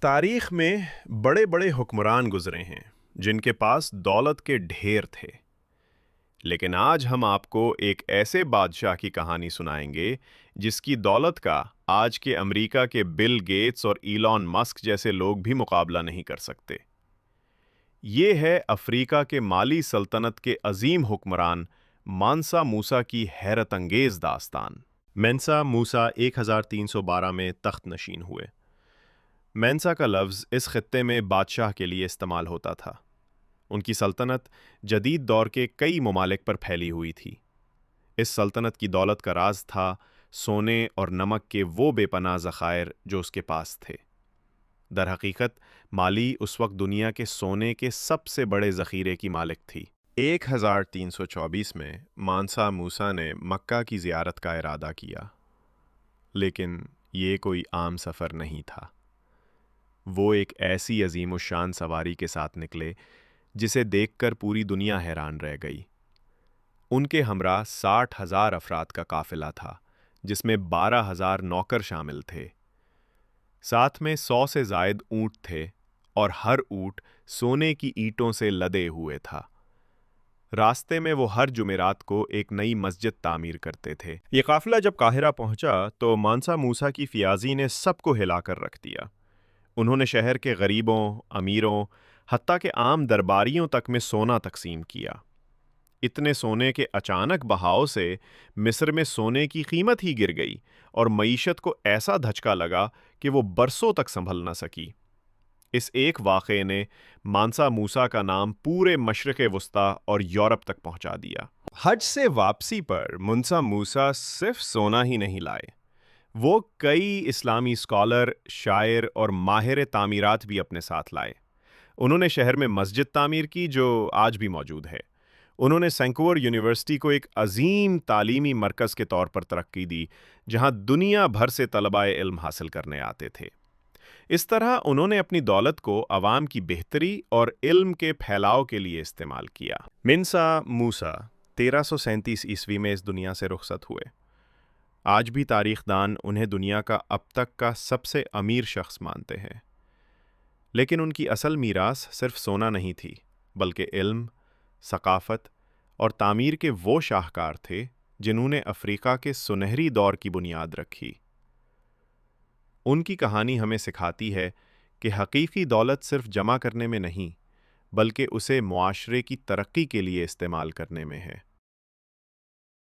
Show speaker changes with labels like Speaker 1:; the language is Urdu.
Speaker 1: تاریخ میں بڑے بڑے حکمران گزرے ہیں جن کے پاس دولت کے ڈھیر تھے، لیکن آج ہم آپ کو ایک ایسے بادشاہ کی کہانی سنائیں گے جس کی دولت کا آج کے امریکہ کے بل گیٹس اور ایلون مسک جیسے لوگ بھی مقابلہ نہیں کر سکتے۔ یہ ہے افریقہ کے مالی سلطنت کے عظیم حکمران مانسا موسا کی حیرت انگیز داستان۔ مینسا موسا 1312 میں تخت نشین ہوئے۔ مینسا کا لفظ اس خطے میں بادشاہ کے لیے استعمال ہوتا تھا۔ ان کی سلطنت جدید دور کے کئی ممالک پر پھیلی ہوئی تھی۔ اس سلطنت کی دولت کا راز تھا سونے اور نمک کے وہ بے پناہ ذخائر جو اس کے پاس تھے۔ در حقیقت مالی اس وقت دنیا کے سونے کے سب سے بڑے ذخیرے کی مالک تھی۔ 1324 میں مانسا موسا نے مکہ کی زیارت کا ارادہ کیا، لیکن یہ کوئی عام سفر نہیں تھا۔ وہ ایک ایسی عظیم الشان سواری کے ساتھ نکلے جسے دیکھ کر پوری دنیا حیران رہ گئی۔ ان کے ہمراہ 60,000 افراد کا قافلہ تھا، جس میں 12,000 نوکر شامل تھے۔ ساتھ میں 100 سے زائد اونٹ تھے اور ہر اونٹ سونے کی اینٹوں سے لدے ہوئے تھا۔ راستے میں وہ ہر جمعرات کو ایک نئی مسجد تعمیر کرتے تھے۔ یہ قافلہ جب قاہرہ پہنچا تو مانسا موسا کی فیاضی نے سب کو ہلا کر رکھ دیا۔ انہوں نے شہر کے غریبوں، امیروں، حتیٰ کہ عام درباریوں تک میں سونا تقسیم کیا۔ اتنے سونے کے اچانک بہاؤ سے مصر میں سونے کی قیمت ہی گر گئی اور معیشت کو ایسا دھچکا لگا کہ وہ برسوں تک سنبھل نہ سکی۔ اس ایک واقعے نے مانسا موسا کا نام پورے مشرق وسطیٰ اور یورپ تک پہنچا دیا۔ حج سے واپسی پر مانسا موسا صرف سونا ہی نہیں لائے، وہ کئی اسلامی اسکالر، شاعر اور ماہر تعمیرات بھی اپنے ساتھ لائے۔ انہوں نے شہر میں مسجد تعمیر کی جو آج بھی موجود ہے۔ انہوں نے سینکور یونیورسٹی کو ایک عظیم تعلیمی مرکز کے طور پر ترقی دی جہاں دنیا بھر سے طلباء علم حاصل کرنے آتے تھے۔ اس طرح انہوں نے اپنی دولت کو عوام کی بہتری اور علم کے پھیلاؤ کے لیے استعمال کیا۔ مانسا موسا 1337 عیسوی میں اس دنیا سے رخصت ہوئے۔ آج بھی تاریخ دان انہیں دنیا کا اب تک کا سب سے امیر شخص مانتے ہیں، لیکن ان کی اصل میراث صرف سونا نہیں تھی، بلکہ علم، ثقافت اور تعمیر کے وہ شاہکار تھے جنہوں نے افریقہ کے سنہری دور کی بنیاد رکھی۔ ان کی کہانی ہمیں سکھاتی ہے کہ حقیقی دولت صرف جمع کرنے میں نہیں، بلکہ اسے معاشرے کی ترقی کے لیے استعمال کرنے میں ہے۔